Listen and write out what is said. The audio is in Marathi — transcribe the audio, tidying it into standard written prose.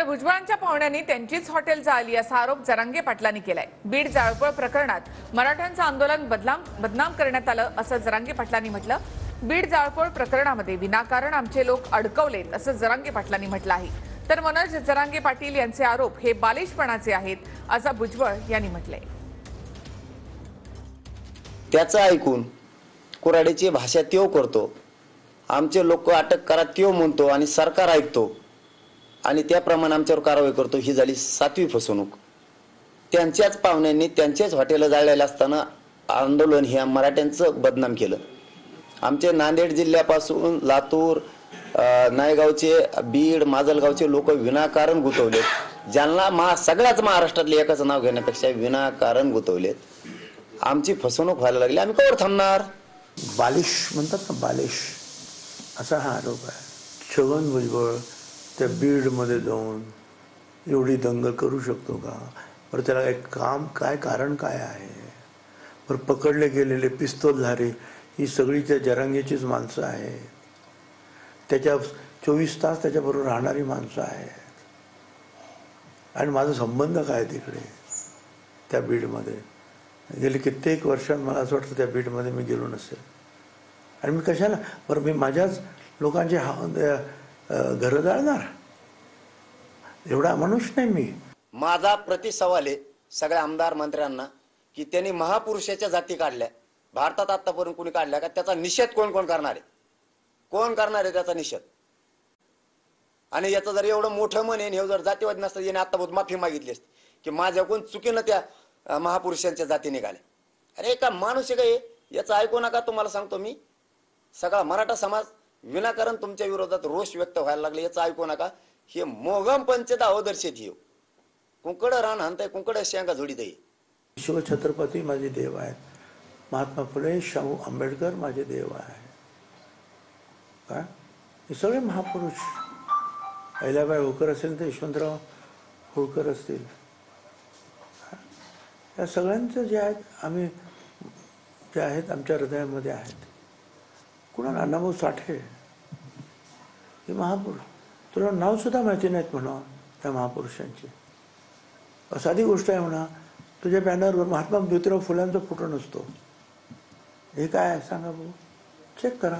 तर भुजबळांच्या पाहुण्यांनी त्यांचीच हॉटेल जाळली असा आरोप जरांगे पाटलांनी केलाय। बीड जाळपोळ प्रकरणात मराठ्यांचं आंदोलन बदनाम करण्यात आलं असं जरांगे पाटलांनी म्हटलं। बीड जाळपोळ प्रकरणामध्ये विनाकारण आमचे लोक अडकवलेत असं जरांगे पाटलांनी म्हटलं आहे। तर मनोज जरांगे पाटील यांचे आरोप हे बालिशपणाचे आहेत असं भुजबळ यांनी म्हटलंय। त्याचं ऐकून कुऱ्हाडीची भाषा त्यो करतो, आमचे लोक अटक करा त्यो म्हणतो आणि सरकार ऐकतो आणि त्याप्रमाणे आमच्यावर कारवाई करतो। ही झाली 7वी फसवणूक। त्यांच्याच पाहुण्यांनी त्यांचेच हॉटेल जाळलेले असताना आंदोलन हे मराठ्यांचं बदनाम केलं। आमचे नांदेड जिल्ह्यापासून लातूर, नायगावचे, बीड, माजलगावचे लोक विनाकारण गुंतवले, ज्यांना सगळ्याच महाराष्ट्रातले एकाच नाव घेण्यापेक्षा विनाकारण गुंतवलेत। आमची फसवणूक व्हायला लागली, आम्ही कवर थांबणार? बालिश म्हणतात ना, बालिश असा हा आरोप आहे। छगन भुजबळ त्या बीडमध्ये जाऊन एवढी दंगल करू शकतो का? बरं त्याला एक काय कारण काय आहे? बरं पकडले गेलेले पिस्तूलधारी ही सगळी त्या जरांगेचीच माणसं आहेत, त्याच्या 24 तास त्याच्याबरोबर राहणारी माणसं आहेत। आणि माझा संबंध काय तिकडे त्या बीडमध्ये? गेले कित्येक वर्षात मला असं वाटतं त्या बीडमध्ये मी गेलो नसेल। आणि मी कशाला बरं मी माझ्याच लोकांचे घरं जाळणार? एवढा मनुष्य नाही मी। माझा प्रतिसवाल आहे सगळ्या आमदार मंत्र्यांना की त्यांनी महापुरुषाच्या जाती काढल्या, भारतात आतापर्यंत कोणी काढल्या का? त्याचा निषेध कोण करणार आहे? कोण करणार आहे त्याचा निषेध? आणि याचं जर एवढं मोठं मन आहे, हे जर जातीवाद नसतं याने आता बहुत माफी मागितली असती की माझ्याकडून चुकीनं त्या महापुरुषांच्या जाती निघाल्या। अरे का माणूस आहे काय? याचं ऐकू नका। तुम्हाला सांगतो मी, सगळा मराठा समाज विनाकारण तुमच्या विरोधात रोष व्यक्त व्हायला लागले, याचं ऐकू नका। हे मोगम पंचदा अवदर्शित ही कुंकड रान हाणताय, कुंकड शेंगा झोडीत आहे। शिवछत्रपती माझे देव आहेत, महात्मा फुले, शाहू आंबेडकर माझे देव आहे। काय हे सगळे महापुरुष, अहिल्याबाई होळकर असेल तर यशवंतराव होळकर असतील, या सगळ्यांचं जे आहेत आम्ही जे आहेत आमच्या हृदयामध्ये आहेत। कुणाला अण्णाभाऊ साठे हे महापुरुष, तुला नाव सुद्धा माहिती नाहीत म्हणा त्या महापुरुषांची। साधी गोष्ट आहे म्हणा, तुझ्या बॅनरवर महात्मा ज्योतिराव फुल्यांचा फोटो नसतो, हे काय आहे सांगा भाऊ? चेक करा।